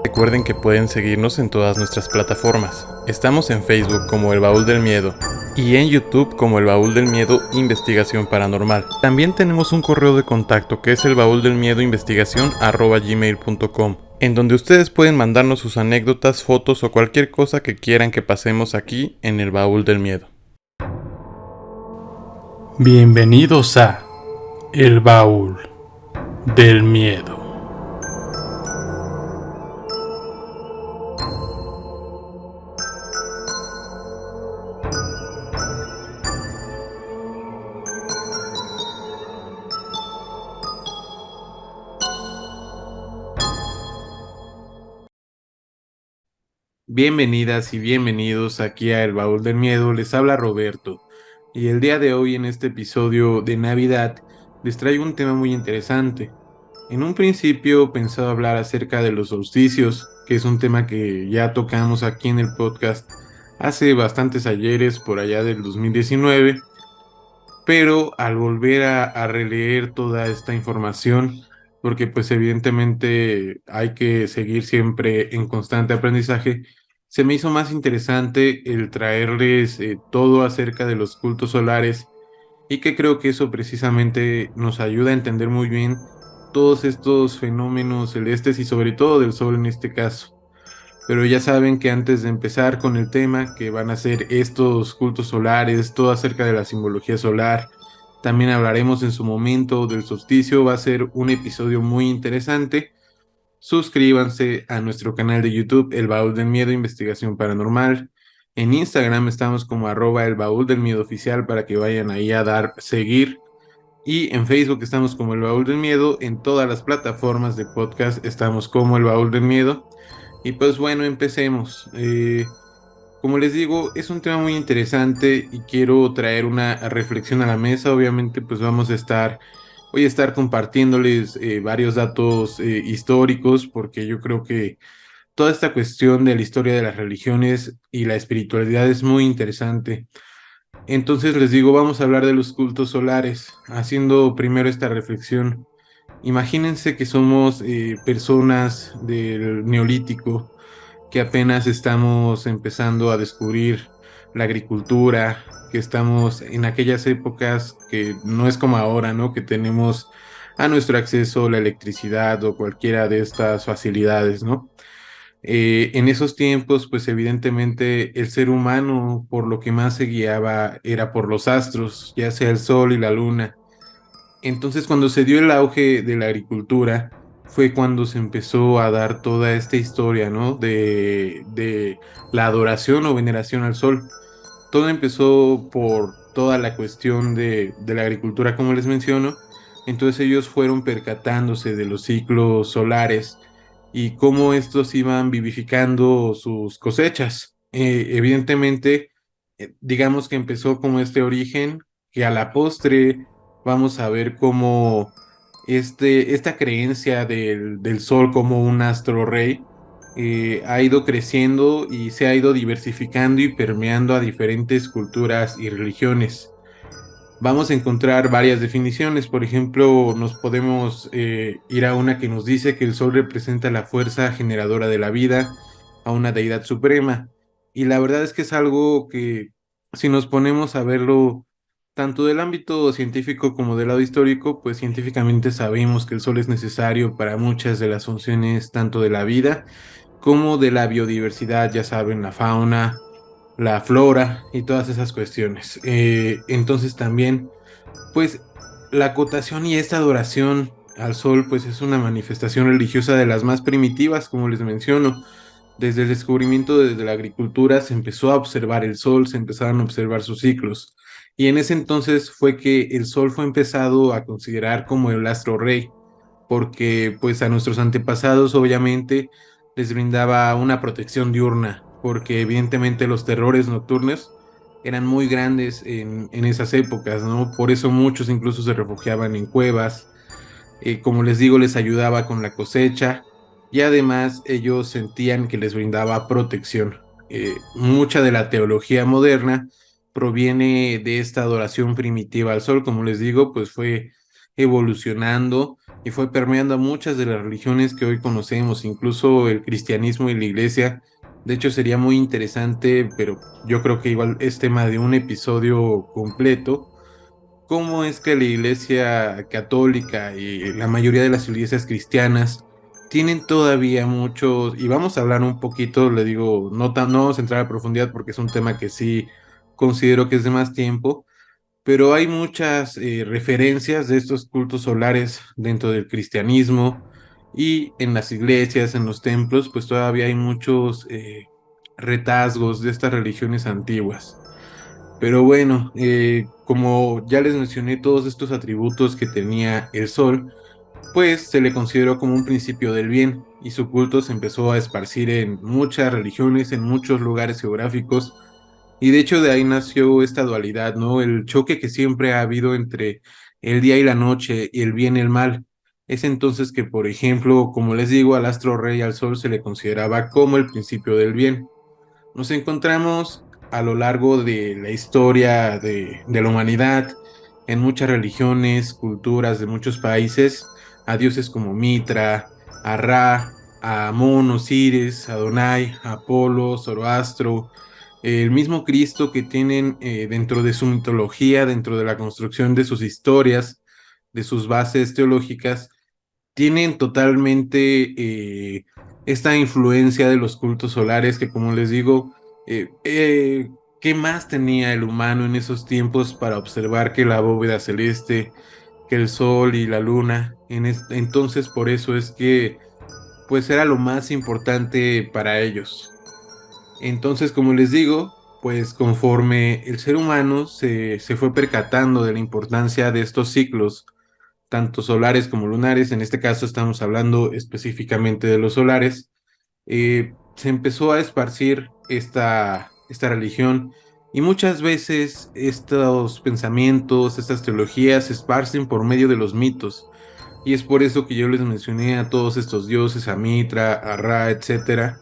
Recuerden que pueden seguirnos en todas nuestras plataformas. Estamos en Facebook como El Baúl del Miedo y en YouTube como El Baúl del Miedo Investigación Paranormal. También tenemos un correo de contacto que es elbauldelmiedoinvestigación@gmail.com, en donde ustedes pueden mandarnos sus anécdotas, fotos o cualquier cosa que quieran que pasemos aquí en El Baúl del Miedo. Bienvenidos a El Baúl del Miedo. Bienvenidas y bienvenidos aquí a El Baúl del Miedo, les habla Roberto y el día de hoy en este episodio de Navidad les traigo un tema muy interesante. En un principio pensaba hablar acerca de los solsticios, que es un tema que ya tocamos aquí en el podcast hace bastantes ayeres, por allá del 2019, pero al volver a releer toda esta información, porque pues evidentemente hay que seguir siempre en constante aprendizaje, se me hizo más interesante el traerles todo acerca de los cultos solares y que creo que eso precisamente nos ayuda a entender muy bien todos estos fenómenos celestes y sobre todo del Sol en este caso. Pero ya saben que antes de empezar con el tema, que van a ser estos cultos solares, todo acerca de la simbología solar, también hablaremos en su momento del solsticio, va a ser un episodio muy interesante. Suscríbanse a nuestro canal de YouTube, El Baúl del Miedo, Investigación Paranormal. En Instagram estamos como @El Baúl del Miedo Oficial para que vayan ahí a dar seguir. Y en Facebook estamos como El Baúl del Miedo. En todas las plataformas de podcast estamos como El Baúl del Miedo. Y pues bueno, empecemos. Como les digo, es un tema muy interesante y quiero traer una reflexión a la mesa. Obviamente, pues voy a estar compartiéndoles varios datos históricos, porque yo creo que toda esta cuestión de la historia de las religiones y la espiritualidad es muy interesante. Entonces les digo, vamos a hablar de los cultos solares, haciendo primero esta reflexión. Imagínense que somos personas del Neolítico, que apenas estamos empezando a descubrir la agricultura, que estamos en aquellas épocas que no es como ahora, ¿no? Que tenemos a nuestro acceso la electricidad o cualquiera de estas facilidades, ¿no? En esos tiempos, pues evidentemente el ser humano por lo que más se guiaba era por los astros, ya sea el sol y la luna. Entonces, cuando se dio el auge de la agricultura, fue cuando se empezó a dar toda esta historia, ¿no? De la adoración o veneración al sol. Todo empezó por toda la cuestión de la agricultura, como les menciono. Entonces ellos fueron percatándose de los ciclos solares y cómo estos iban vivificando sus cosechas. Evidentemente, digamos que empezó como este origen, que a la postre vamos a ver cómo esta creencia del sol como un astro rey ha ido creciendo y se ha ido diversificando y permeando a diferentes culturas y religiones. Vamos a encontrar varias definiciones. Por ejemplo, nos podemos ir a una que nos dice que el sol representa la fuerza generadora de la vida, a una deidad suprema. Y la verdad es que es algo que, si nos ponemos a verlo tanto del ámbito científico como del lado histórico, pues científicamente sabemos que el sol es necesario para muchas de las funciones, tanto de la vida como de la biodiversidad, ya saben, la fauna, la flora y todas esas cuestiones. Entonces también, pues la acotación y esta adoración al sol, pues es una manifestación religiosa de las más primitivas, como les menciono. Desde el descubrimiento de la agricultura se empezó a observar el sol, se empezaron a observar sus ciclos. Y en ese entonces fue que el sol fue empezado a considerar como el astro rey, porque pues a nuestros antepasados obviamente les brindaba una protección diurna, porque evidentemente los terrores nocturnos eran muy grandes en esas épocas, ¿no? Por eso muchos incluso se refugiaban en cuevas. Como les digo, les ayudaba con la cosecha y además ellos sentían que les brindaba protección. Mucha de la teología moderna proviene de esta adoración primitiva al sol, como les digo, pues fue evolucionando y fue permeando a muchas de las religiones que hoy conocemos, incluso el cristianismo y la iglesia. De hecho, sería muy interesante, pero yo creo que igual es tema de un episodio completo, cómo es que la iglesia católica y la mayoría de las iglesias cristianas tienen todavía muchos, y vamos a hablar un poquito, le digo, no vamos a entrar a profundidad porque es un tema que sí considero que es de más tiempo, pero hay muchas referencias de estos cultos solares dentro del cristianismo y en las iglesias, en los templos, pues todavía hay muchos retazgos de estas religiones antiguas. Pero bueno, como ya les mencioné todos estos atributos que tenía el sol, pues se le consideró como un principio del bien y su culto se empezó a esparcir en muchas religiones, en muchos lugares geográficos y de hecho de ahí nació esta dualidad, ¿no? El choque que siempre ha habido entre el día y la noche y el bien y el mal. Es entonces que, por ejemplo, como les digo, al astro rey, al sol se le consideraba como el principio del bien. Nos encontramos a lo largo de la historia de la humanidad, en muchas religiones, culturas de muchos países, a dioses como Mitra, a Ra, a Amón, Osiris, Adonai, Apolo, Zoroastro, el mismo Cristo que tienen dentro de su mitología, dentro de la construcción de sus historias, de sus bases teológicas, tienen totalmente esta influencia de los cultos solares que, como les digo, ¿qué más tenía el humano en esos tiempos para observar que la bóveda celeste, que el sol y la luna? Entonces, por eso es que, pues, era lo más importante para ellos. Entonces, como les digo, pues conforme el ser humano se fue percatando de la importancia de estos ciclos, tanto solares como lunares, en este caso estamos hablando específicamente de los solares, se empezó a esparcir esta religión y muchas veces estos pensamientos, estas teologías se esparcen por medio de los mitos. Y es por eso que yo les mencioné a todos estos dioses, a Mitra, a Ra, etcétera,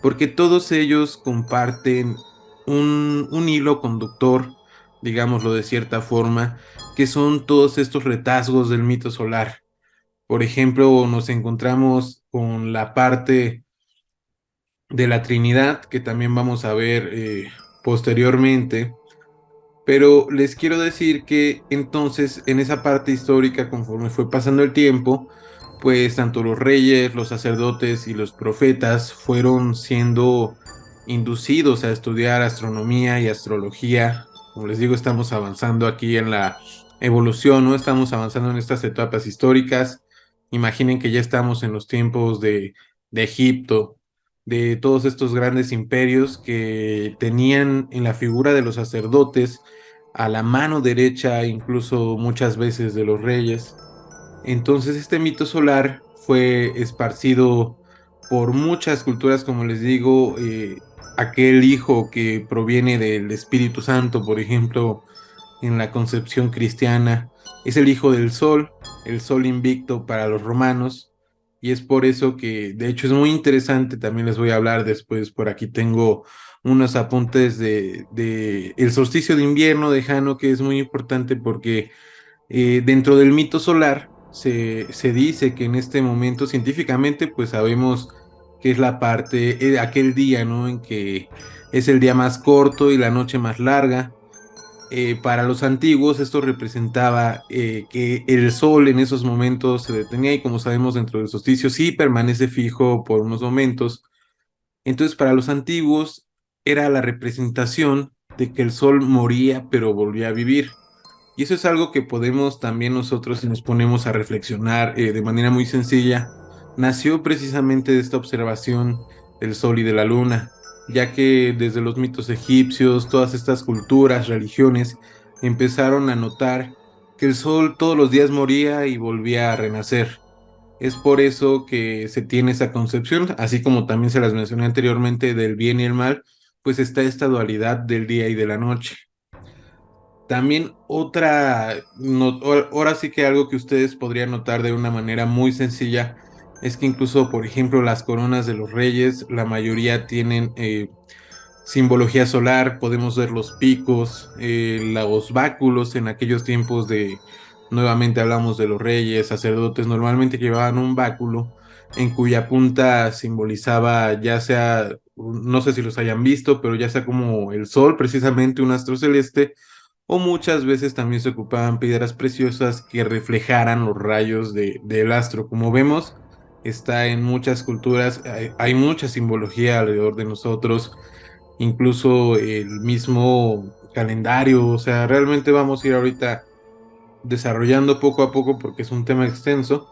porque todos ellos comparten un hilo conductor, digámoslo de cierta forma, que son todos estos retazgos del mito solar. Por ejemplo, nos encontramos con la parte de la Trinidad, que también vamos a ver posteriormente, pero les quiero decir que entonces en esa parte histórica, conforme fue pasando el tiempo, pues tanto los reyes, los sacerdotes y los profetas fueron siendo inducidos a estudiar astronomía y astrología. Como les digo, estamos avanzando aquí en la evolución, ¿no? Estamos avanzando en estas etapas históricas. Imaginen que ya estamos en los tiempos de Egipto, de todos estos grandes imperios que tenían en la figura de los sacerdotes a la mano derecha, incluso muchas veces de los reyes. Entonces este mito solar fue esparcido por muchas culturas, como les digo, aquel hijo que proviene del Espíritu Santo, por ejemplo, en la concepción cristiana, es el hijo del sol, el sol invicto para los romanos, y es por eso que, de hecho, es muy interesante, también les voy a hablar después, por aquí tengo unos apuntes de el solsticio de invierno de Jano, que es muy importante porque dentro del mito solar se dice que en este momento científicamente pues sabemos que es la parte, aquel día, ¿no? En que es el día más corto y la noche más larga. Para los antiguos esto representaba que el sol en esos momentos se detenía y como sabemos dentro del solsticio sí permanece fijo por unos momentos. Entonces para los antiguos era la representación de que el sol moría pero volvía a vivir. Y eso es algo que podemos también nosotros, si nos ponemos a reflexionar de manera muy sencilla, nació precisamente de esta observación del sol y de la luna, ya que desde los mitos egipcios, todas estas culturas, religiones, empezaron a notar que el sol todos los días moría y volvía a renacer. Es por eso que se tiene esa concepción, así como también se las mencioné anteriormente del bien y el mal, pues está esta dualidad del día y de la noche. También ahora sí que algo que ustedes podrían notar de una manera muy sencilla es que incluso, por ejemplo, las coronas de los reyes, la mayoría tienen simbología solar, podemos ver los picos, los báculos en aquellos tiempos Nuevamente hablamos de los reyes, sacerdotes, normalmente llevaban un báculo en cuya punta simbolizaba ya sea, no sé si los hayan visto, pero ya sea como el sol, precisamente un astro celeste, o muchas veces también se ocupaban piedras preciosas que reflejaran los rayos del astro. Como vemos, está en muchas culturas, hay mucha simbología alrededor de nosotros, incluso el mismo calendario, o sea, realmente vamos a ir ahorita desarrollando poco a poco porque es un tema extenso,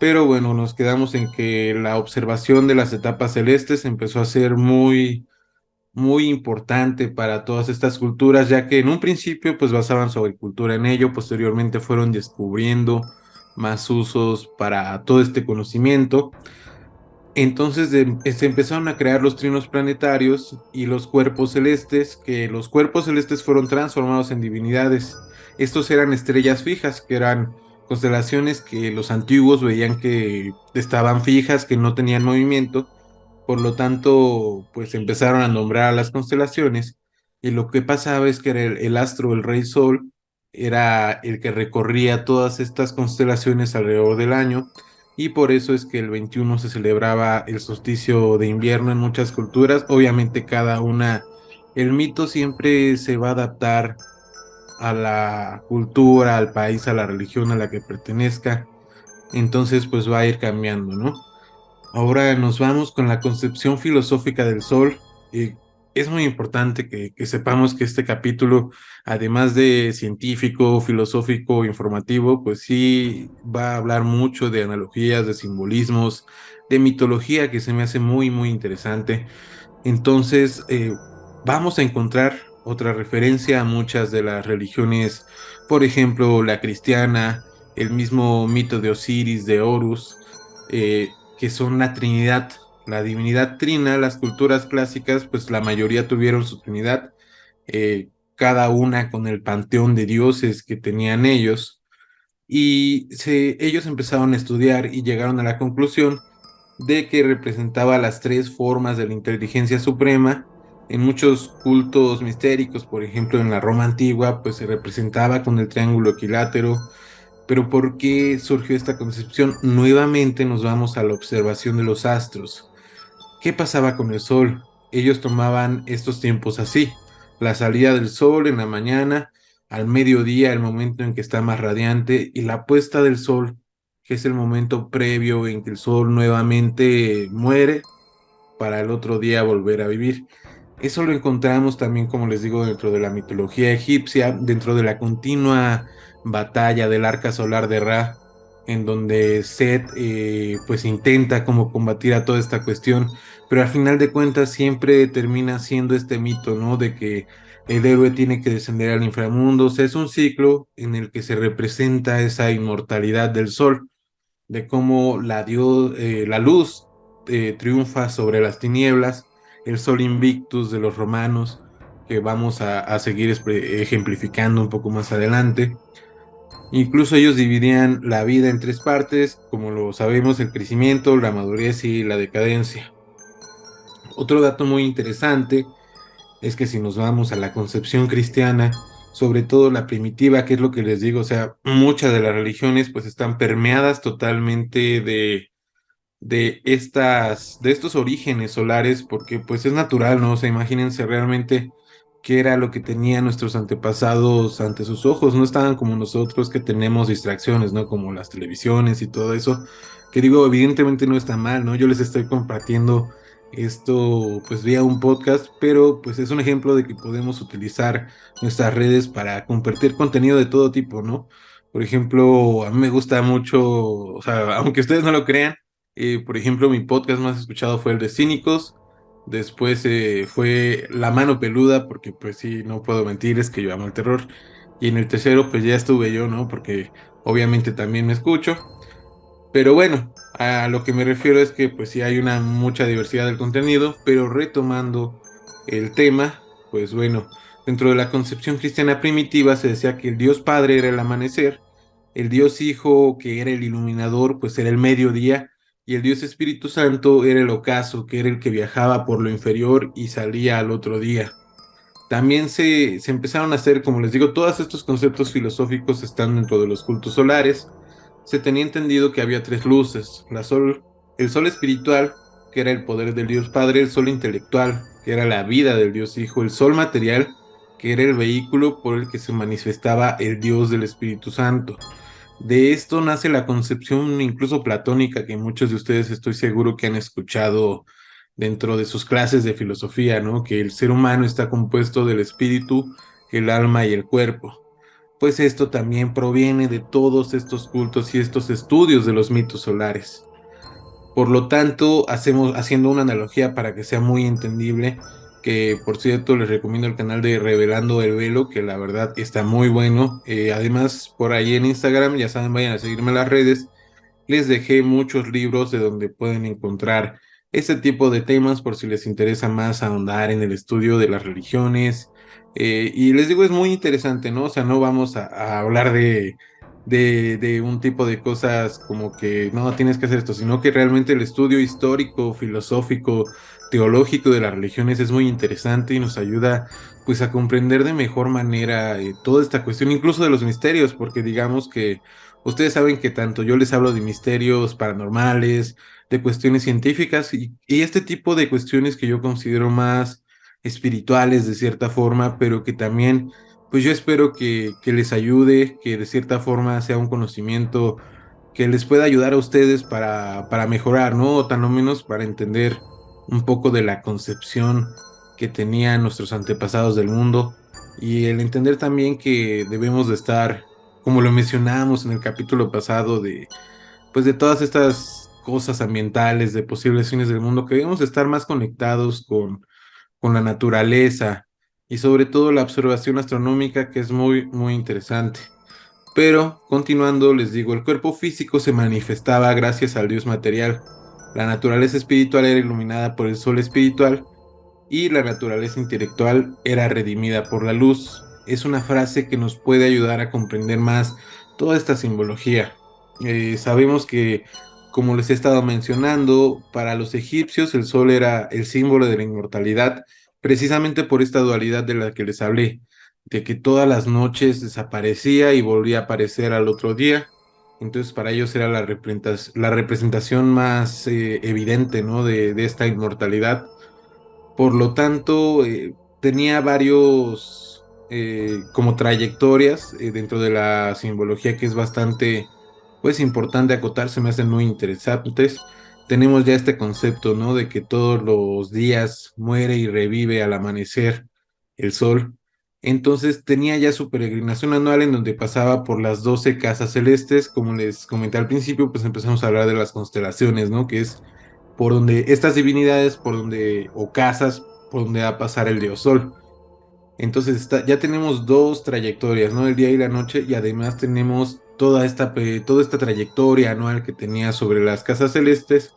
pero bueno, nos quedamos en que la observación de las etapas celestes empezó a ser muy importante para todas estas culturas, ya que en un principio pues basaban su agricultura en ello, posteriormente fueron descubriendo más usos para todo este conocimiento. Entonces se empezaron a crear los trinos planetarios y los cuerpos celestes, que los cuerpos celestes fueron transformados en divinidades. Estos eran estrellas fijas, que eran constelaciones que los antiguos veían que estaban fijas, que no tenían movimiento, por lo tanto, pues empezaron a nombrar a las constelaciones y lo que pasaba es que era el astro, el rey Sol, era el que recorría todas estas constelaciones alrededor del año y por eso es que el 21 se celebraba el solsticio de invierno en muchas culturas. Obviamente cada una, el mito siempre se va a adaptar a la cultura, al país, a la religión a la que pertenezca, entonces pues va a ir cambiando, ¿no? Ahora nos vamos con la concepción filosófica del sol. Y es muy importante que sepamos que este capítulo, además de científico, filosófico, informativo, pues sí va a hablar mucho de analogías, de simbolismos, de mitología, que se me hace muy interesante. Entonces, vamos a encontrar otra referencia a muchas de las religiones, por ejemplo, la cristiana, el mismo mito de Osiris, de Horus, que son la Trinidad, la divinidad trina. Las culturas clásicas, pues la mayoría tuvieron su Trinidad, cada una con el panteón de dioses que tenían ellos, y ellos empezaron a estudiar y llegaron a la conclusión de que representaba las tres formas de la inteligencia suprema. En muchos cultos mistéricos, por ejemplo en la Roma antigua, pues se representaba con el triángulo equilátero. Pero ¿por qué surgió esta concepción? Nuevamente nos vamos a la observación de los astros. ¿Qué pasaba con el sol? Ellos tomaban estos tiempos así: la salida del sol en la mañana, al mediodía, el momento en que está más radiante, y la puesta del sol, que es el momento previo en que el sol nuevamente muere para el otro día volver a vivir. Eso lo encontramos también, como les digo, dentro de la mitología egipcia, dentro de la continua batalla del arca solar de Ra, en donde Set pues intenta como combatir a toda esta cuestión, pero al final de cuentas siempre termina siendo este mito, ¿no? De que el héroe tiene que descender al inframundo. O sea, es un ciclo en el que se representa esa inmortalidad del sol, de cómo la luz triunfa sobre las tinieblas, el sol invictus de los romanos, que vamos a seguir ejemplificando un poco más adelante. Incluso ellos dividían la vida en tres partes, como lo sabemos: el crecimiento, la madurez y la decadencia. Otro dato muy interesante es que si nos vamos a la concepción cristiana, sobre todo la primitiva, que es lo que les digo, o sea, muchas de las religiones pues están permeadas totalmente de estos orígenes solares, porque pues es natural, ¿no? O sea, imagínense realmente qué era lo que tenían nuestros antepasados ante sus ojos. No estaban como nosotros, que tenemos distracciones, ¿no? Como las televisiones y todo eso, que digo, evidentemente no está mal, ¿no? Yo les estoy compartiendo esto pues vía un podcast, pero pues es un ejemplo de que podemos utilizar nuestras redes para compartir contenido de todo tipo, ¿no? Por ejemplo, a mí me gusta mucho, o sea, aunque ustedes no lo crean, por ejemplo, mi podcast más escuchado fue el de Cínicos. Después fue La Mano Peluda, porque pues sí, no puedo mentir, es que yo amo el terror. Y en el tercero pues ya estuve yo, ¿no? Porque obviamente también me escucho. Pero bueno, a lo que me refiero es que pues sí hay una mucha diversidad del contenido, pero retomando el tema, pues bueno, dentro de la concepción cristiana primitiva se decía que el Dios Padre era el amanecer, el Dios Hijo, que era el iluminador, pues era el mediodía, y el Dios Espíritu Santo era el ocaso, que era el que viajaba por lo inferior y salía al otro día. También se empezaron a hacer, como les digo, todos estos conceptos filosóficos están dentro de los cultos solares. Se tenía entendido que había tres luces: el sol espiritual, que era el poder del Dios Padre; el sol intelectual, que era la vida del Dios Hijo; el sol material, que era el vehículo por el que se manifestaba el Dios del Espíritu Santo. De esto nace la concepción incluso platónica que muchos de ustedes estoy seguro que han escuchado dentro de sus clases de filosofía, ¿no? Que el ser humano está compuesto del espíritu, el alma y el cuerpo. Pues esto también proviene de todos estos cultos y estos estudios de los mitos solares. Por lo tanto, haciendo una analogía para que sea muy entendible, que por cierto les recomiendo el canal de Revelando el Velo, que la verdad está muy bueno. Además, por ahí en Instagram, ya saben, vayan a seguirme en las redes. Les dejé muchos libros de donde pueden encontrar este tipo de temas por si les interesa más ahondar en el estudio de las religiones. Y les digo, es muy interesante, ¿no? O sea, no vamos a hablar de un tipo de cosas como que no tienes que hacer esto, sino que realmente el estudio histórico, filosófico, teológico de las religiones es muy interesante y nos ayuda pues a comprender de mejor manera toda esta cuestión, incluso de los misterios, porque digamos que ustedes saben que tanto yo les hablo de misterios paranormales, de cuestiones científicas y este tipo de cuestiones que yo considero más espirituales de cierta forma, pero que también, pues yo espero que les ayude, que de cierta forma sea un conocimiento que les pueda ayudar a ustedes para mejorar, ¿no? O tan o menos para entender un poco de la concepción que tenían nuestros antepasados del mundo y el entender también que debemos de estar, como lo mencionábamos en el capítulo pasado, pues de todas estas cosas ambientales, de posibles fines del mundo, que debemos de estar más conectados con la naturaleza y sobre todo la observación astronómica, que es muy, muy interesante. Pero, continuando, les digo, el cuerpo físico se manifestaba gracias al Dios material. La naturaleza espiritual era iluminada por el sol espiritual y la naturaleza intelectual era redimida por la luz. Es una frase que nos puede ayudar a comprender más toda esta simbología. Sabemos que, como les he estado mencionando, para los egipcios el sol era el símbolo de la inmortalidad, precisamente por esta dualidad de la que les hablé, de que todas las noches desaparecía y volvía a aparecer al otro día. Entonces para ellos era la representación más evidente, ¿no? de esta inmortalidad. Por lo tanto, tenía varios como trayectorias dentro de la simbología que es bastante, pues importante acotar, se me hacen muy interesantes. Tenemos ya este concepto, ¿no? De que todos los días muere y revive al amanecer el sol. Entonces tenía ya su peregrinación anual en donde pasaba por las 12 casas celestes. Como les comenté al principio, pues empezamos a hablar de las constelaciones, ¿no? Que es por donde estas divinidades, por donde, o casas, por donde va a pasar el dios Sol. Entonces ya tenemos dos trayectorias, ¿no? El día y la noche, y además tenemos toda esta trayectoria anual que tenía sobre las casas celestes,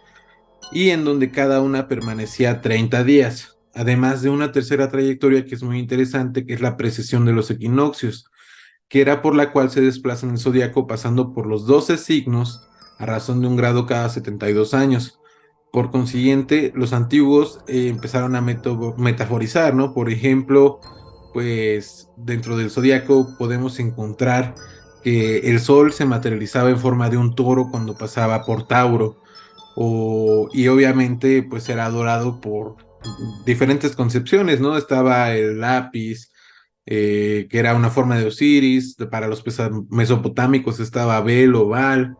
y en donde cada una permanecía 30 días. Además de una tercera trayectoria que es muy interesante, que es la precesión de los equinoccios, que era por la cual se desplaza en el zodiaco pasando por los 12 signos a razón de un grado cada 72 años. Por consiguiente, los antiguos empezaron a metaforizar, ¿no? Por ejemplo, pues dentro del zodiaco podemos encontrar que el sol se materializaba en forma de un toro cuando pasaba por Tauro, y obviamente pues era adorado por diferentes concepciones, ¿no? Estaba el lápiz, que era una forma de Osiris; para los mesopotámicos estaba Bel o Baal.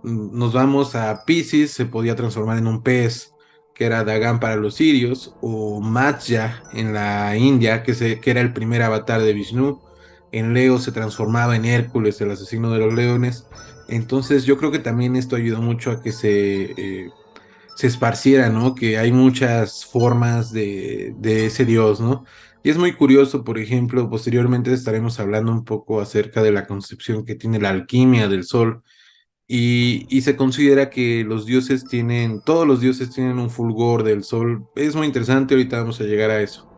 Nos vamos a Pisces, se podía transformar en un pez, que era Dagan para los sirios; o Matsya en la India, que era el primer avatar de Vishnu. En Leo se transformaba en Hércules, el asesino de los leones. Entonces yo creo que también esto ayudó mucho a que se esparciera, ¿no? Que hay muchas formas de ese dios, ¿no? Y es muy curioso, por ejemplo, posteriormente estaremos hablando un poco acerca de la concepción que tiene la alquimia del sol, y se considera que todos los dioses tienen un fulgor del sol. Es muy interesante, ahorita vamos a llegar a eso.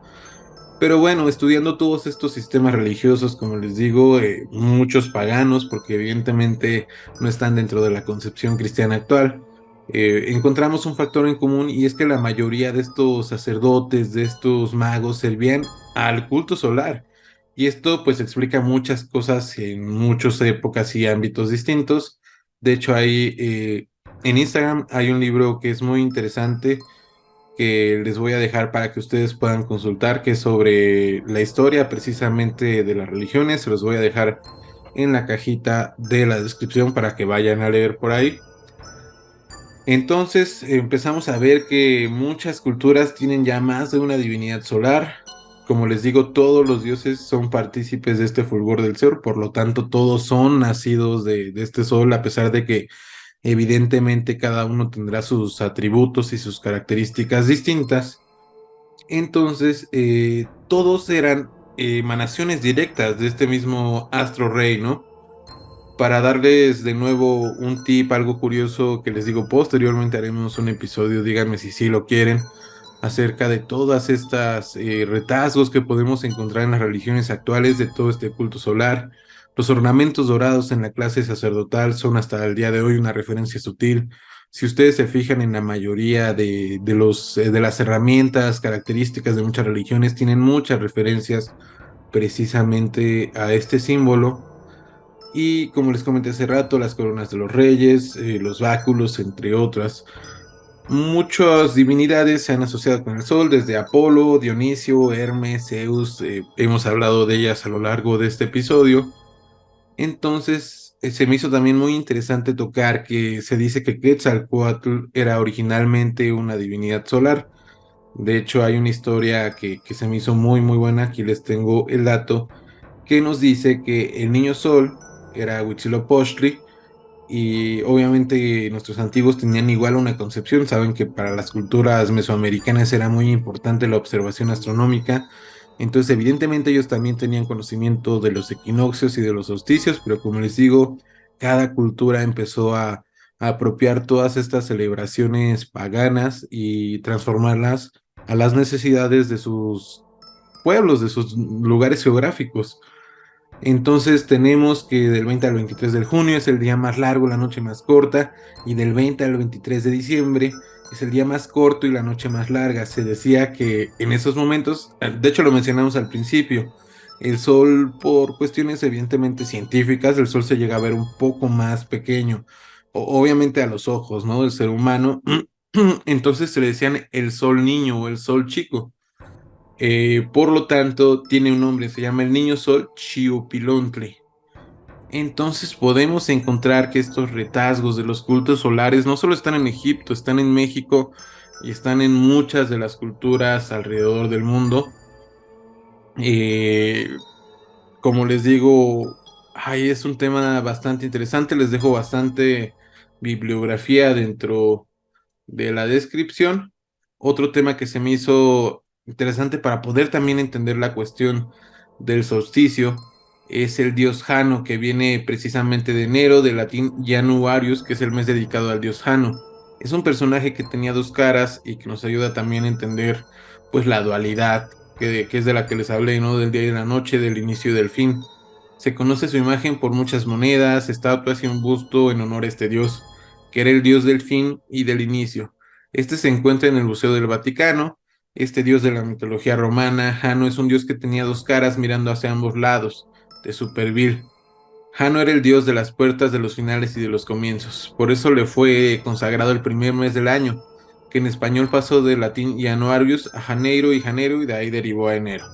Pero bueno, estudiando todos estos sistemas religiosos, como les digo, muchos paganos, porque evidentemente no están dentro de la concepción cristiana actual, encontramos un factor en común y es que la mayoría de estos sacerdotes, de estos magos, servían al culto solar. Y esto pues explica muchas cosas en muchas épocas y ámbitos distintos. De hecho, en Instagram hay un libro que es muy interesante que les voy a dejar para que ustedes puedan consultar, que es sobre la historia precisamente de las religiones. Se los voy a dejar en la cajita de la descripción para que vayan a leer por ahí. Entonces empezamos a ver que muchas culturas tienen ya más de una divinidad solar. Como les digo, todos los dioses son partícipes de este fulgor del sol, por lo tanto todos son nacidos de este sol, a pesar de que evidentemente cada uno tendrá sus atributos y sus características distintas. Entonces, todos eran emanaciones directas de este mismo astro rey, ¿no? Para darles de nuevo un tip, algo curioso que les digo, posteriormente haremos un episodio, díganme si sí lo quieren, acerca de todas estas retazos que podemos encontrar en las religiones actuales de todo este culto solar. Los ornamentos dorados en la clase sacerdotal son hasta el día de hoy una referencia sutil. Si ustedes se fijan en la mayoría de las herramientas características de muchas religiones, tienen muchas referencias precisamente a este símbolo. Y como les comenté hace rato, las coronas de los reyes, los báculos, entre otras. Muchas divinidades se han asociado con el sol, desde Apolo, Dionisio, Hermes, Zeus. Hemos hablado de ellas a lo largo de este episodio. Entonces, se me hizo también muy interesante tocar que se dice que Quetzalcóatl era originalmente una divinidad solar. De hecho, hay una historia que se me hizo muy, muy buena. Aquí les tengo el dato que nos dice que el niño sol era Huitzilopochtli y obviamente nuestros antiguos tenían igual una concepción. Saben que para las culturas mesoamericanas era muy importante la observación astronómica. Entonces, evidentemente ellos también tenían conocimiento de los equinoccios y de los solsticios, pero como les digo, cada cultura empezó a apropiar todas estas celebraciones paganas y transformarlas a las necesidades de sus pueblos, de sus lugares geográficos. Entonces tenemos que del 20 al 23 de junio es el día más largo, la noche más corta, y del 20 al 23 de diciembre es el día más corto y la noche más larga. Se decía que en esos momentos, de hecho lo mencionamos al principio, el sol por cuestiones evidentemente científicas, el sol se llega a ver un poco más pequeño, obviamente a los ojos, ¿no? Del ser humano. Entonces se le decían el sol niño o el sol chico. Por lo tanto, tiene un nombre, se llama el Niño Sol Xiuhpilontli. Entonces podemos encontrar que estos retazgos de los cultos solares no solo están en Egipto, están en México y están en muchas de las culturas alrededor del mundo. Eh, Como les digo, es un tema bastante interesante, les dejo bastante bibliografía dentro de la descripción. Otro tema que se me hizo interesante para poder también entender la cuestión del solsticio es el dios Jano, que viene precisamente de enero, del latín Januarius, que es el mes dedicado al dios Jano. Es un personaje que tenía dos caras y que nos ayuda también a entender pues la dualidad, que es de la que les hablé, ¿no? Del día y de la noche, del inicio y del fin. Se conoce su imagen por muchas monedas, estatuas y un busto en honor a este dios, que era el dios del fin y del inicio. Este se encuentra en el Museo del Vaticano. Este dios de la mitología romana, Jano, es un dios que tenía dos caras mirando hacia ambos lados, de Superville. Jano era el dios de las puertas, de los finales y de los comienzos. Por eso le fue consagrado el primer mes del año, que en español pasó del latín Januarius a Janeiro y de ahí derivó a enero.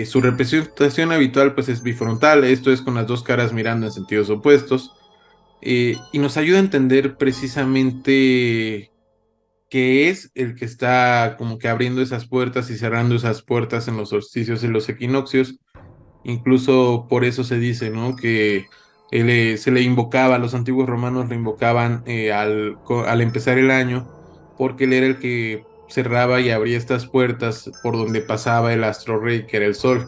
Su representación habitual pues es bifrontal, esto es con las dos caras mirando en sentidos opuestos, y nos ayuda a entender precisamente que es el que está como que abriendo esas puertas y cerrando esas puertas en los solsticios y los equinoccios. Incluso por eso se dice, ¿no? Que se le invocaba, los antiguos romanos le invocaban al empezar el año, porque él era el que cerraba y abría estas puertas por donde pasaba el astro rey, que era el sol.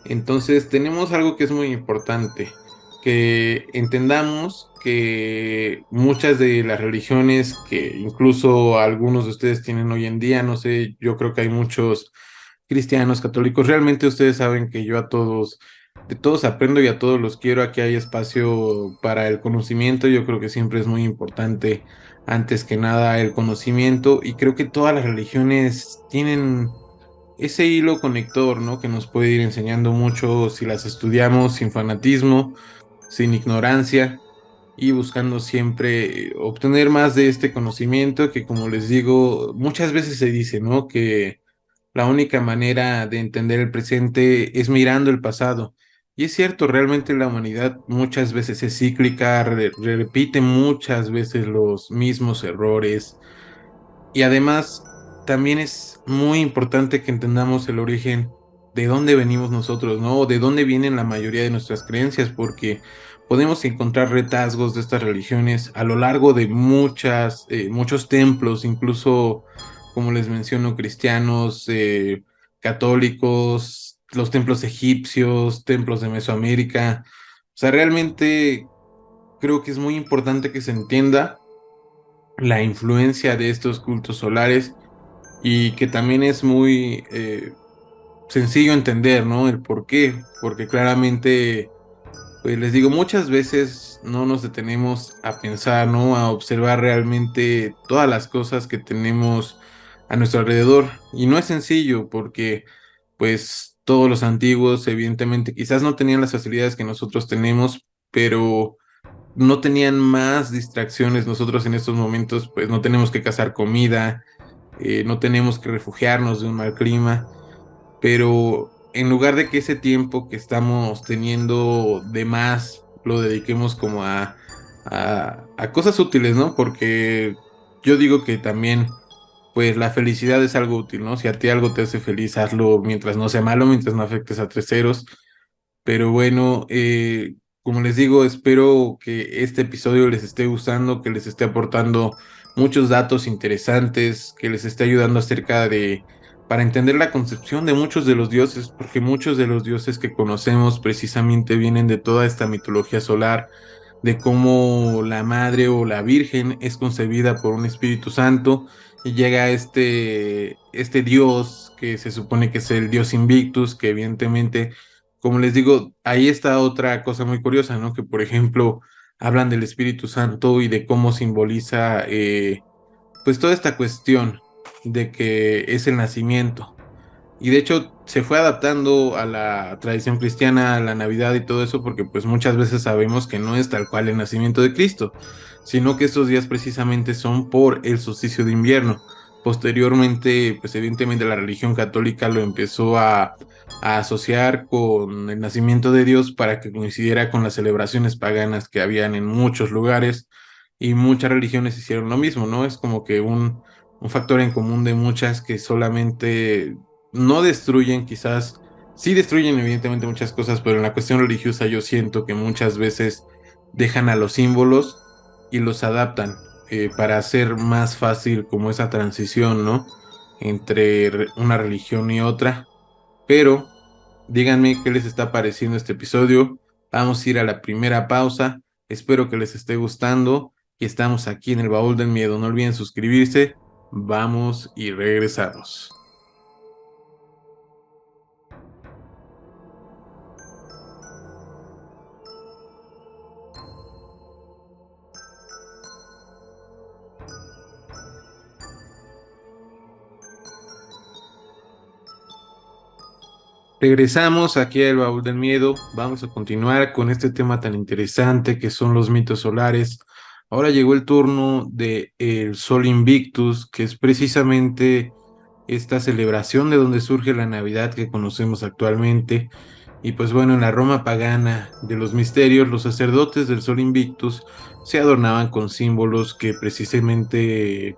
Entonces tenemos algo que es muy importante, que entendamos que muchas de las religiones que incluso algunos de ustedes tienen hoy en día, no sé, yo creo que hay muchos cristianos, católicos, realmente ustedes saben que yo a todos, de todos aprendo y a todos los quiero, aquí hay espacio para el conocimiento, yo creo que siempre es muy importante antes que nada el conocimiento, y creo que todas las religiones tienen ese hilo conector, ¿no? Que nos puede ir enseñando mucho si las estudiamos sin fanatismo, sin ignorancia y buscando siempre obtener más de este conocimiento que, como les digo, muchas veces se dice, ¿no? Que la única manera de entender el presente es mirando el pasado. Y es cierto, realmente la humanidad muchas veces es cíclica, repite muchas veces los mismos errores. Y además, también es muy importante que entendamos el origen de dónde venimos nosotros, ¿no? O de dónde vienen la mayoría de nuestras creencias, porque podemos encontrar retazgos de estas religiones a lo largo de muchos templos, incluso, como les menciono, cristianos, católicos, los templos egipcios, templos de Mesoamérica. O sea, realmente creo que es muy importante que se entienda la influencia de estos cultos solares y que también es muy sencillo entender, ¿no? El por qué, porque claramente, pues les digo, muchas veces no nos detenemos a pensar, ¿no? A observar realmente todas las cosas que tenemos a nuestro alrededor. Y no es sencillo porque, pues, todos los antiguos, evidentemente, quizás no tenían las facilidades que nosotros tenemos, pero no tenían más distracciones. Nosotros en estos momentos, pues, no tenemos que cazar comida, no tenemos que refugiarnos de un mal clima, pero en lugar de que ese tiempo que estamos teniendo de más lo dediquemos como a cosas útiles, ¿no? Porque yo digo que también, pues la felicidad es algo útil, ¿no? Si a ti algo te hace feliz, hazlo mientras no sea malo, mientras no afectes a terceros. Pero bueno, como les digo, espero que este episodio les esté gustando, que les esté aportando muchos datos interesantes, que les esté ayudando acerca de, para entender la concepción de muchos de los dioses, porque muchos de los dioses que conocemos precisamente vienen de toda esta mitología solar, de cómo la madre o la virgen es concebida por un Espíritu Santo y llega este dios que se supone que es el dios Invictus, que evidentemente, como les digo, ahí está otra cosa muy curiosa, ¿no? Que por ejemplo hablan del Espíritu Santo y de cómo simboliza pues toda esta cuestión de que es el nacimiento. Y de hecho se fue adaptando a la tradición cristiana, a la Navidad y todo eso, porque pues muchas veces sabemos que no es tal cual el nacimiento de Cristo, sino que estos días precisamente son por el solsticio de invierno. Posteriormente, pues evidentemente la religión católica lo empezó a asociar con el nacimiento de Dios para que coincidiera con las celebraciones paganas que habían en muchos lugares, y muchas religiones hicieron lo mismo, ¿no? Es como que un factor en común de muchas que solamente no destruyen, quizás, sí destruyen evidentemente muchas cosas, pero en la cuestión religiosa yo siento que muchas veces dejan a los símbolos y los adaptan para hacer más fácil como esa transición, ¿no? Entre una religión y otra. Pero díganme qué les está pareciendo este episodio. Vamos a ir a la primera pausa. Espero que les esté gustando y estamos aquí en el Baúl del Miedo. No olviden suscribirse. Vamos y regresamos. Regresamos aquí al Baúl del Miedo. Vamos a continuar con este tema tan interesante que son los mitos solares. Ahora llegó el turno de el Sol Invictus, que es precisamente esta celebración de donde surge la Navidad que conocemos actualmente. Y pues bueno, en la Roma pagana de los misterios, los sacerdotes del Sol Invictus se adornaban con símbolos que precisamente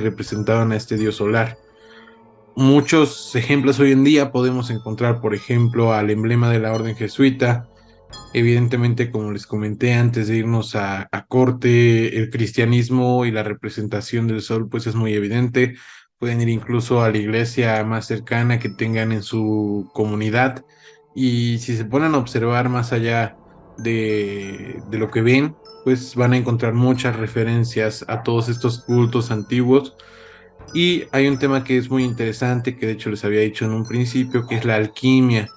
representaban a este dios solar. Muchos ejemplos hoy en día podemos encontrar, por ejemplo, al emblema de la orden jesuita. Evidentemente, como les comenté antes de irnos a corte, el cristianismo y la representación del sol, pues es muy evidente. Pueden ir incluso a la iglesia más cercana que tengan en su comunidad. Y si se ponen a observar más allá de lo que ven, pues van a encontrar muchas referencias a todos estos cultos antiguos. Y hay un tema que es muy interesante, que de hecho les había dicho en un principio, que es la alquimia.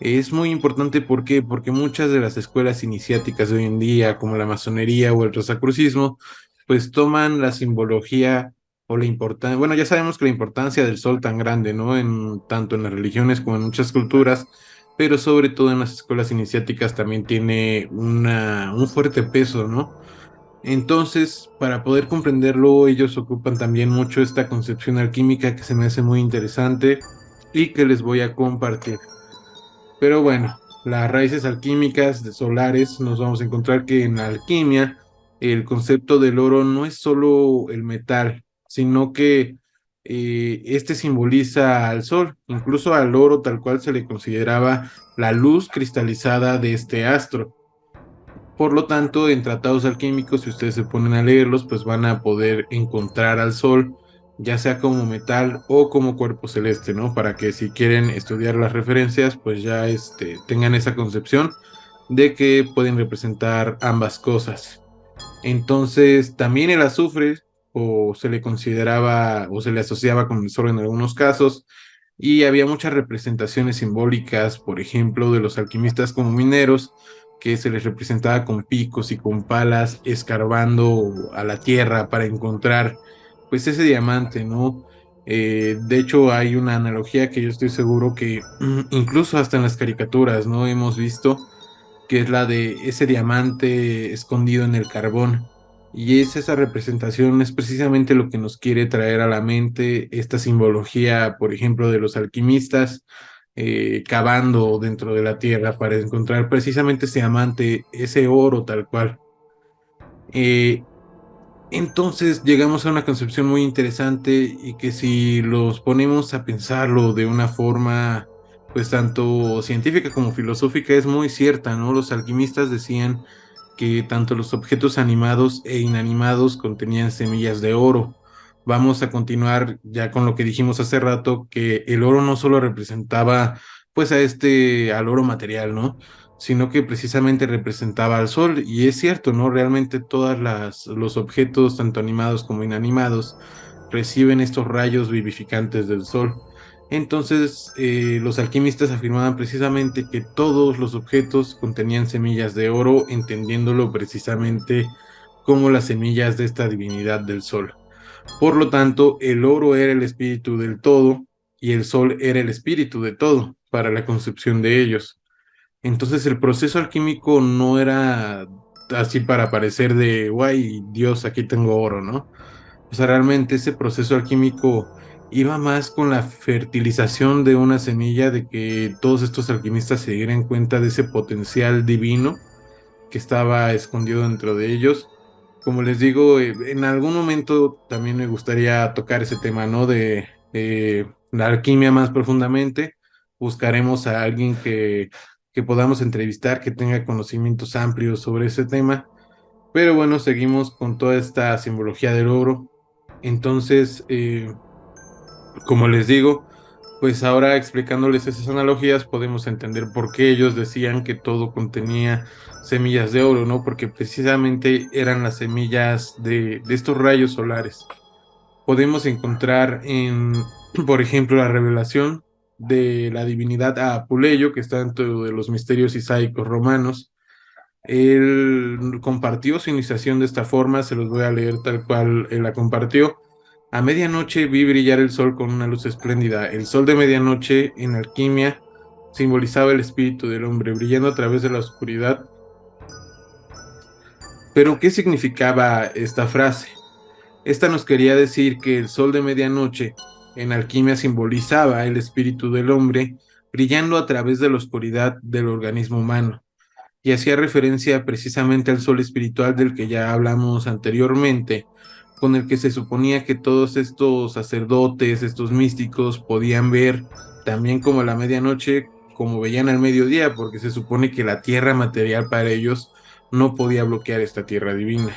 Es muy importante, ¿por qué? Porque muchas de las escuelas iniciáticas de hoy en día, como la masonería o el rosacrucismo, pues toman la simbología o la importancia, bueno, ya sabemos que la importancia del sol tan grande, ¿no? Tanto en las religiones como en muchas culturas, pero sobre todo en las escuelas iniciáticas también tiene un fuerte peso, ¿no? Entonces, para poder comprenderlo, ellos ocupan también mucho esta concepción alquímica que se me hace muy interesante y que les voy a compartir. Pero bueno, las raíces alquímicas de solares nos vamos a encontrar que en la alquimia el concepto del oro no es solo el metal, sino que este simboliza al sol, incluso al oro tal cual se le consideraba la luz cristalizada de este astro. Por lo tanto, en tratados alquímicos, si ustedes se ponen a leerlos, pues van a poder encontrar al Sol, ya sea como metal o como cuerpo celeste, ¿no? Para que si quieren estudiar las referencias, pues ya tengan esa concepción de que pueden representar ambas cosas. Entonces, también el azufre, o se le consideraba, o se le asociaba con el Sol en algunos casos, y había muchas representaciones simbólicas, por ejemplo, de los alquimistas como mineros, que se les representaba con picos y con palas escarbando a la tierra para encontrar pues ese diamante, ¿no? De hecho, hay una analogía que yo estoy seguro que incluso hasta en las caricaturas, ¿no? Hemos visto que es la de ese diamante escondido en el carbón. Y es esa representación, es precisamente lo que nos quiere traer a la mente esta simbología, por ejemplo, de los alquimistas cavando dentro de la tierra para encontrar precisamente ese diamante, ese oro tal cual. Eh, entonces llegamos a una concepción muy interesante y que si los ponemos a pensarlo de una forma, pues tanto científica como filosófica, es muy cierta, ¿no? Los alquimistas decían que tanto los objetos animados e inanimados contenían semillas de oro. Vamos a continuar ya con lo que dijimos hace rato, que el oro no solo representaba pues al oro material, ¿no? Sino que precisamente representaba al sol. Y es cierto, ¿no? Realmente los objetos, tanto animados como inanimados, reciben estos rayos vivificantes del sol. Entonces, los alquimistas afirmaban precisamente que todos los objetos contenían semillas de oro, entendiéndolo precisamente como las semillas de esta divinidad del sol. Por lo tanto, el oro era el espíritu del todo y el sol era el espíritu de todo para la concepción de ellos. Entonces, el proceso alquímico no era así para parecer de, guay, Dios, aquí tengo oro, ¿no? O sea, realmente ese proceso alquímico iba más con la fertilización de una semilla, de que todos estos alquimistas se dieran cuenta de ese potencial divino que estaba escondido dentro de ellos. Como les digo, en algún momento también me gustaría tocar ese tema, ¿no? De la alquimia más profundamente. Buscaremos a alguien que podamos entrevistar, que tenga conocimientos amplios sobre ese tema. Pero bueno, seguimos con toda esta simbología del oro. Entonces, como les digo, pues ahora explicándoles esas analogías podemos entender por qué ellos decían que todo contenía semillas de oro, ¿no? Porque precisamente eran las semillas de estos rayos solares. Podemos encontrar por ejemplo, la revelación de la divinidad a Apuleyo, que está dentro de los misterios isaicos romanos. Él compartió su iniciación de esta forma, se los voy a leer tal cual él la compartió. A medianoche vi brillar el sol con una luz espléndida. El sol de medianoche en alquimia simbolizaba el espíritu del hombre, brillando a través de la oscuridad. Pero, ¿qué significaba esta frase? Esta nos quería decir que el sol de medianoche en alquimia simbolizaba el espíritu del hombre, brillando a través de la oscuridad del organismo humano, y hacía referencia precisamente al sol espiritual del que ya hablamos anteriormente, con el que se suponía que todos estos sacerdotes, estos místicos, podían ver también como la medianoche, como veían al mediodía, porque se supone que la tierra material para ellos no podía bloquear esta tierra divina.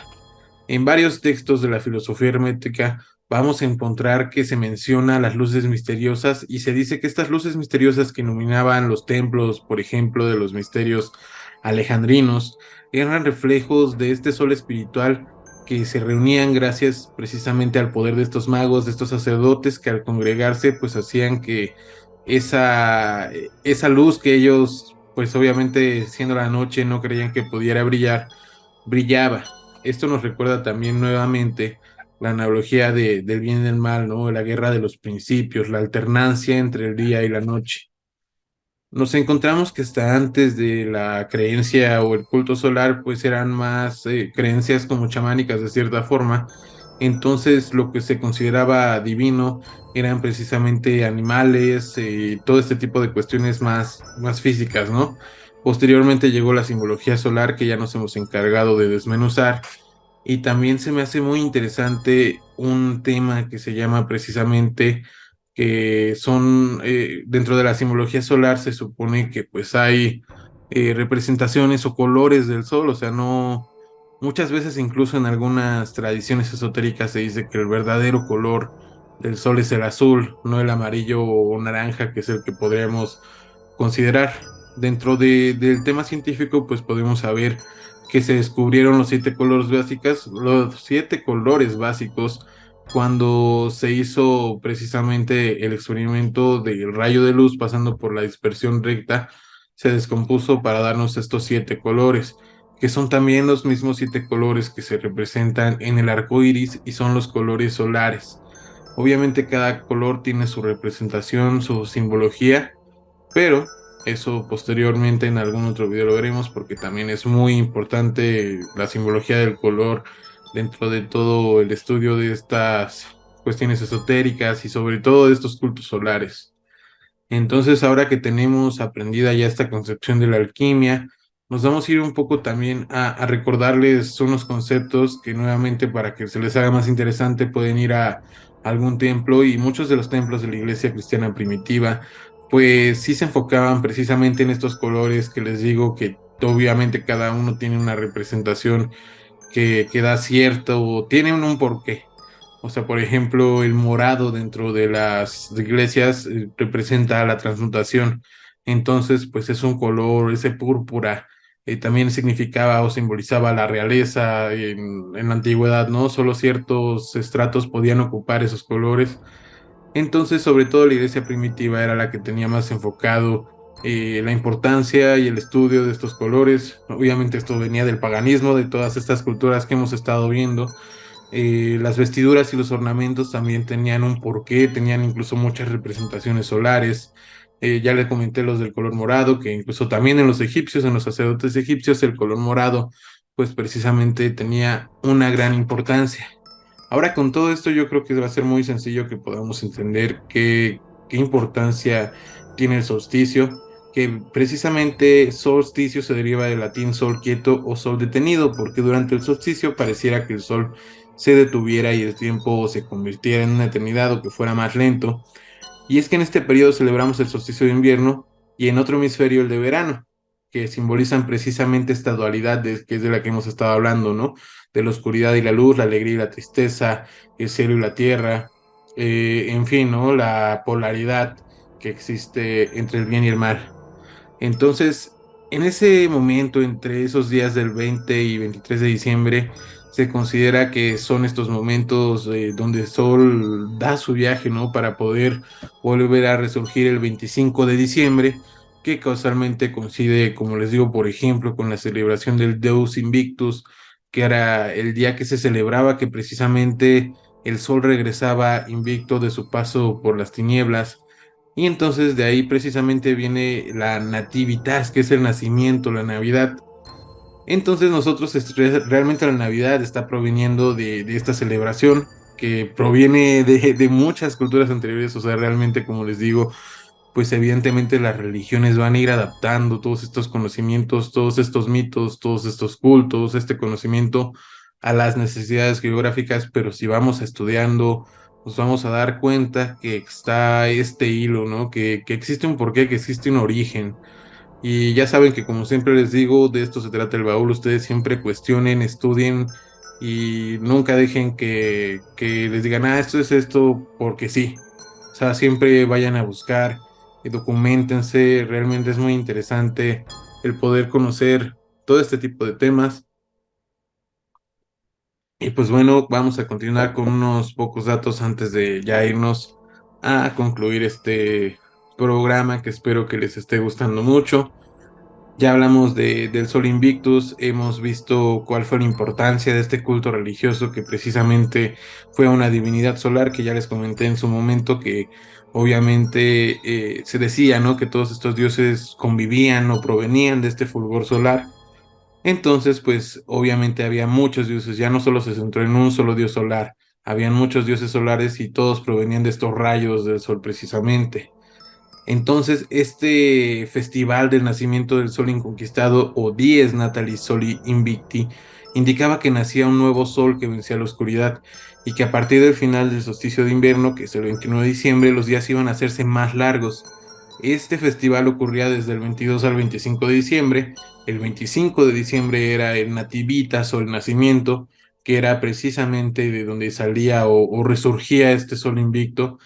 En varios textos de la filosofía hermética vamos a encontrar que se menciona las luces misteriosas y se dice que estas luces misteriosas que iluminaban los templos, por ejemplo, de los misterios alejandrinos, eran reflejos de este sol espiritual que se reunían gracias precisamente al poder de estos magos, de estos sacerdotes que al congregarse pues hacían que esa luz que ellos pues obviamente siendo la noche no creían que pudiera brillar, brillaba. esto nos recuerda también nuevamente la analogía del bien y del mal, ¿no? La guerra de los principios, la alternancia entre el día y la noche. Nos encontramos que hasta antes de la creencia o el culto solar, pues eran más creencias como chamánicas de cierta forma. Entonces lo que se consideraba divino eran precisamente animales, todo este tipo de cuestiones más físicas, ¿no? Posteriormente llegó la simbología solar que ya nos hemos encargado de desmenuzar y también se me hace muy interesante un tema que se llama precisamente que son dentro de la simbología solar se supone que pues hay representaciones o colores del sol, o sea, no, muchas veces incluso en algunas tradiciones esotéricas se dice que el verdadero color del sol es el azul, no el amarillo o naranja, que es el que podríamos considerar. Dentro del tema científico, pues podemos saber que se descubrieron los 7 colores básicos cuando se hizo precisamente el experimento del rayo de luz pasando por la dispersión recta, se descompuso para darnos estos 7 colores, que son también los mismos 7 colores que se representan en el arco iris y son los colores solares. Obviamente cada color tiene su representación, su simbología, pero eso posteriormente en algún otro video lo veremos porque también es muy importante la simbología del color dentro de todo el estudio de estas cuestiones esotéricas y sobre todo de estos cultos solares. Entonces, ahora que tenemos aprendida ya esta concepción de la alquimia, nos vamos a ir un poco también a recordarles unos conceptos que nuevamente para que se les haga más interesante pueden ir a algún templo y muchos de los templos de la iglesia cristiana primitiva, pues sí se enfocaban precisamente en estos colores que les digo que obviamente cada uno tiene una representación que da cierto o tiene un porqué. O sea, por ejemplo, el morado dentro de las iglesias representa la transmutación. Entonces, pues es un color, ese púrpura, también significaba o simbolizaba la realeza en la antigüedad, ¿no? Solo ciertos estratos podían ocupar esos colores. Entonces, sobre todo la iglesia primitiva era la que tenía más enfocado la importancia y el estudio de estos colores. Obviamente esto venía del paganismo, de todas estas culturas que hemos estado viendo. Las vestiduras y los ornamentos también tenían un porqué, tenían incluso muchas representaciones solares. Ya les comenté los del color morado, que incluso también en los egipcios, en los sacerdotes egipcios, el color morado, pues precisamente tenía una gran importancia. Ahora con todo esto yo creo que va a ser muy sencillo que podamos entender qué importancia tiene el solsticio, que precisamente solsticio se deriva del latín sol quieto o sol detenido, porque durante el solsticio pareciera que el sol se detuviera y el tiempo se convirtiera en una eternidad o que fuera más lento. Y es que en este periodo celebramos el solsticio de invierno y en otro hemisferio el de verano, que simbolizan precisamente esta dualidad que es de la que hemos estado hablando, ¿no? De la oscuridad y la luz, la alegría y la tristeza, el cielo y la tierra, en fin, ¿no? La polaridad que existe entre el bien y el mal. Entonces, en ese momento, entre esos días del 20 y 23 de diciembre, se considera que son estos momentos donde el Sol da su viaje, ¿no? Para poder volver a resurgir el 25 de diciembre, que causalmente coincide, como les digo, por ejemplo, con la celebración del Deus Invictus, que era el día que se celebraba que precisamente el Sol regresaba invicto de su paso por las tinieblas y entonces de ahí precisamente viene la nativitas, que es el nacimiento, la Navidad. Entonces nosotros realmente la Navidad está proveniendo de esta celebración que proviene de muchas culturas anteriores, o sea, realmente como les digo, pues evidentemente las religiones van a ir adaptando todos estos conocimientos, todos estos mitos, todos estos cultos, este conocimiento a las necesidades geográficas, pero si vamos estudiando, nos vamos a dar cuenta que está este hilo, ¿no? Que existe un porqué, que existe un origen. Y ya saben que como siempre les digo, de esto se trata el baúl, ustedes siempre cuestionen, estudien y nunca dejen que les digan, ah, esto es esto porque sí. O sea, siempre vayan a buscar y documentense, realmente es muy interesante el poder conocer todo este tipo de temas. Y pues bueno, vamos a continuar con unos pocos datos antes de ya irnos a concluir este programa que espero que les esté gustando mucho. Ya hablamos del Sol Invictus, hemos visto cuál fue la importancia de este culto religioso que precisamente fue a una divinidad solar que ya les comenté en su momento que obviamente se decía, ¿no? Que todos estos dioses convivían o provenían de este fulgor solar. Entonces, pues obviamente había muchos dioses, ya no solo se centró en un solo dios solar, habían muchos dioses solares y todos provenían de estos rayos del sol precisamente. Entonces, este festival del nacimiento del sol inconquistado o Dies Natalis Soli Invicti indicaba que nacía un nuevo sol que vencía la oscuridad y que a partir del final del solsticio de invierno, que es el 21 de diciembre, los días iban a hacerse más largos. Este festival ocurría desde el 22 al 25 de diciembre. El 25 de diciembre era el Nativitas o el nacimiento, que era precisamente de donde salía o resurgía este sol invicto.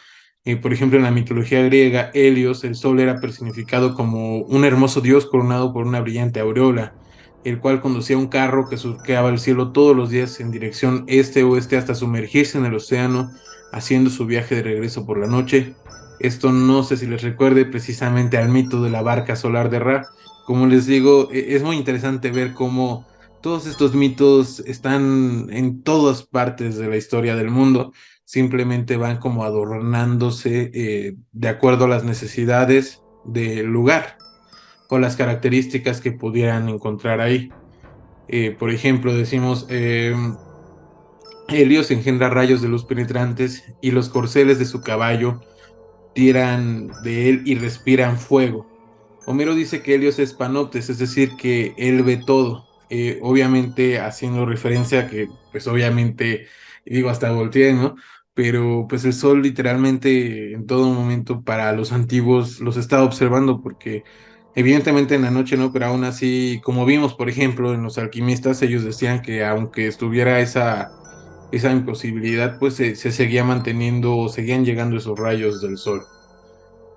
Por ejemplo, en la mitología griega, Helios, el sol, era personificado como un hermoso dios coronado por una brillante aureola, el cual conducía un carro que surqueaba el cielo todos los días en dirección este-oeste hasta sumergirse en el océano, haciendo su viaje de regreso por la noche. Esto no sé si les recuerde precisamente al mito de la barca solar de Ra. Como les digo, es muy interesante ver cómo todos estos mitos están en todas partes de la historia del mundo, simplemente van como adornándose de acuerdo a las necesidades del lugar o las características que pudieran encontrar ahí. Por ejemplo, decimos, Helios engendra rayos de luz penetrantes y los corceles de su caballo tiran de él y respiran fuego. Homero dice que Helios es panoptes, es decir, que él ve todo. Obviamente haciendo referencia a que, pues obviamente, digo hasta volteé, ¿no? Pero pues el sol literalmente en todo momento para los antiguos los estaba observando porque evidentemente en la noche no, pero aún así, como vimos, por ejemplo, en los alquimistas, ellos decían que aunque estuviera esa imposibilidad, pues se seguía manteniendo o seguían llegando esos rayos del sol.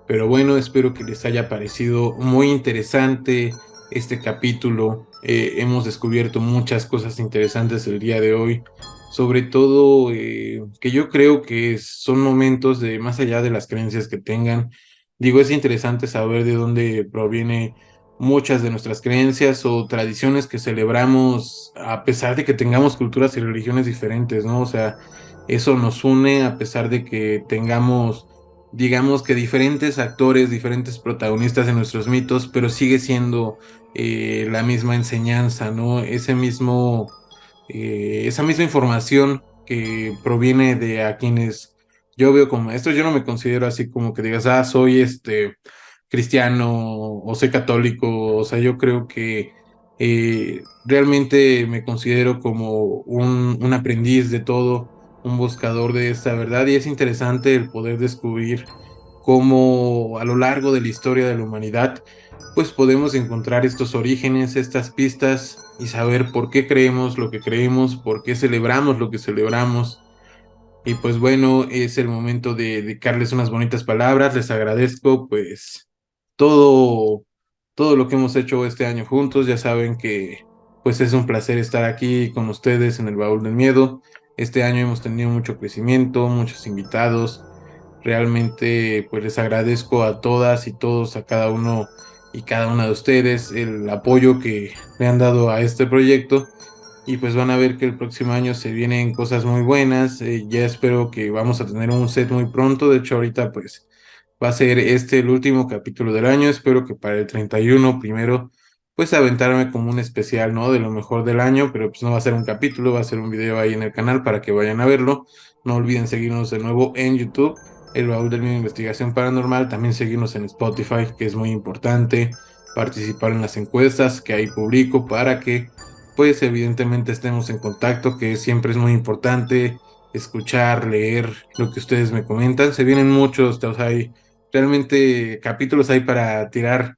Pero bueno, espero que les haya parecido muy interesante este capítulo. Hemos descubierto muchas cosas interesantes el día de hoy, sobre todo que yo creo que son momentos de más allá de las creencias que tengan. Digo, es interesante saber de dónde proviene muchas de nuestras creencias o tradiciones que celebramos a pesar de que tengamos culturas y religiones diferentes, ¿no? O sea, eso nos une a pesar de que tengamos, digamos que diferentes actores, diferentes protagonistas en nuestros mitos, pero sigue siendo la misma enseñanza, ¿no? Esa misma información que proviene de a quienes yo veo como esto. Yo no me considero así como que digas, soy cristiano o soy católico. O sea, yo creo que realmente me considero como un aprendiz de todo, un buscador de esta verdad, y es interesante el poder descubrir cómo a lo largo de la historia de la humanidad, pues podemos encontrar estos orígenes, estas pistas y saber por qué creemos lo que creemos, por qué celebramos lo que celebramos. Y pues bueno, es el momento de dedicarles unas bonitas palabras. Les agradezco pues todo, todo lo que hemos hecho este año juntos. Ya saben que pues es un placer estar aquí con ustedes en el Baúl del Miedo. Este año hemos tenido mucho crecimiento, muchos invitados. Realmente pues les agradezco a todas y todos, a cada uno y cada una de ustedes, el apoyo que le han dado a este proyecto, y pues van a ver que el próximo año se vienen cosas muy buenas. Ya espero que vamos a tener un set muy pronto. De hecho, ahorita pues va a ser este el último capítulo del año. Espero que para el 31 primero pues aventarme como un especial, ¿no? De lo mejor del año, pero pues no va a ser un capítulo, va a ser un video ahí en el canal para que vayan a verlo. No olviden seguirnos de nuevo en YouTube, El Baúl del Miedo Investigación Paranormal. También seguirnos en Spotify, que es muy importante. Participar en las encuestas que ahí publico para que pues evidentemente estemos en contacto, que siempre es muy importante escuchar, leer lo que ustedes me comentan. Se vienen muchos, o sea, hay realmente capítulos hay para tirar,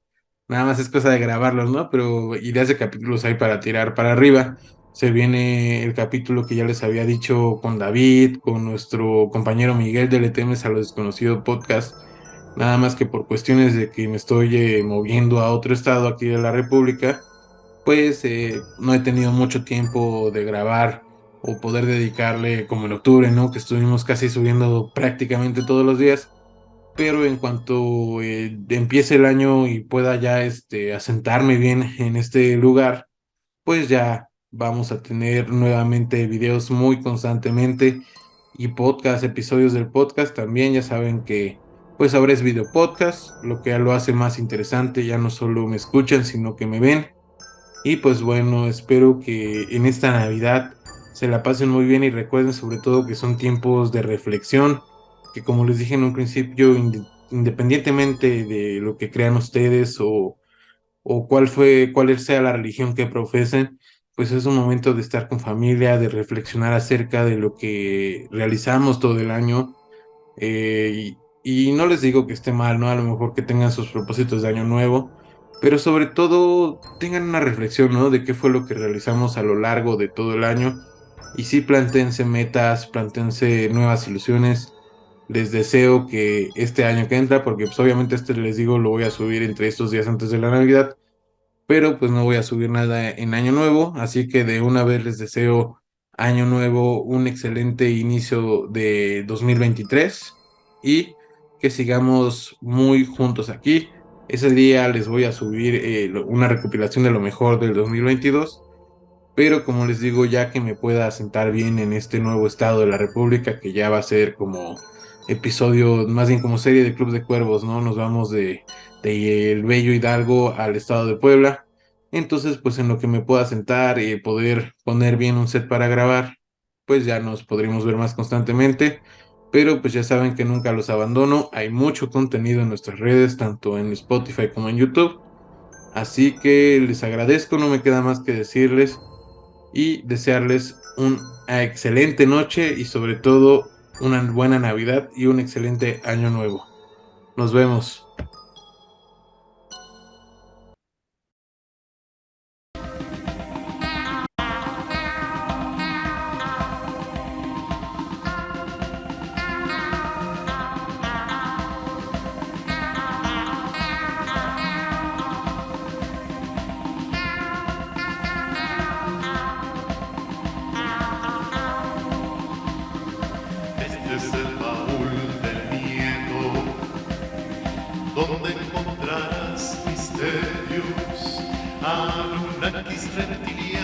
nada más es cosa de grabarlos, ¿no? Pero ideas de capítulos hay para tirar para arriba. Se viene el capítulo que ya les había dicho con David, con nuestro compañero Miguel de Le Temes a lo Desconocido podcast. Nada más que por cuestiones de que me estoy moviendo a otro estado aquí de la República, pues no he tenido mucho tiempo de grabar o poder dedicarle como en octubre, ¿no? Que estuvimos casi subiendo prácticamente todos los días. pero en cuanto empiece el año y pueda ya asentarme bien en este lugar, pues ya vamos a tener nuevamente videos muy constantemente y podcast, episodios del podcast también. Ya saben que pues ahora es video podcast, lo que ya lo hace más interesante, ya no solo me escuchan, sino que me ven. Y pues bueno, espero que en esta Navidad se la pasen muy bien y recuerden sobre todo que son tiempos de reflexión, que como les dije en un principio, independientemente de lo que crean ustedes o cuál sea la religión que profesen, pues es un momento de estar con familia, de reflexionar acerca de lo que realizamos todo el año. Y no les digo que esté mal, ¿no? A lo mejor que tengan sus propósitos de año nuevo, pero sobre todo tengan una reflexión, ¿no? De qué fue lo que realizamos a lo largo de todo el año. Y sí, plantéense metas, plantéense nuevas ilusiones. Les deseo que este año que entra, porque pues obviamente les digo, lo voy a subir entre estos días antes de la Navidad, pero pues no voy a subir nada en Año Nuevo, así que de una vez les deseo Año Nuevo, un excelente inicio de 2023 y que sigamos muy juntos aquí. Ese día les voy a subir una recopilación de lo mejor del 2022, pero como les digo, ya que me pueda sentar bien en este nuevo estado de la República, que ya va a ser como episodio, más bien como serie de Club de Cuervos, ¿no? Nos vamos de el bello Hidalgo al estado de Puebla. Entonces, pues en lo que me pueda sentar y poder poner bien un set para grabar, pues ya nos podremos ver más constantemente. Pero pues ya saben que nunca los abandono. Hay mucho contenido en nuestras redes, tanto en Spotify como en YouTube. Así que les agradezco, no me queda más que decirles y desearles una excelente noche y sobre todo una buena Navidad y un excelente año nuevo. Nos vemos. Este es el baúl del miedo, donde encontrarás misterios, Anunnakis reptilianos.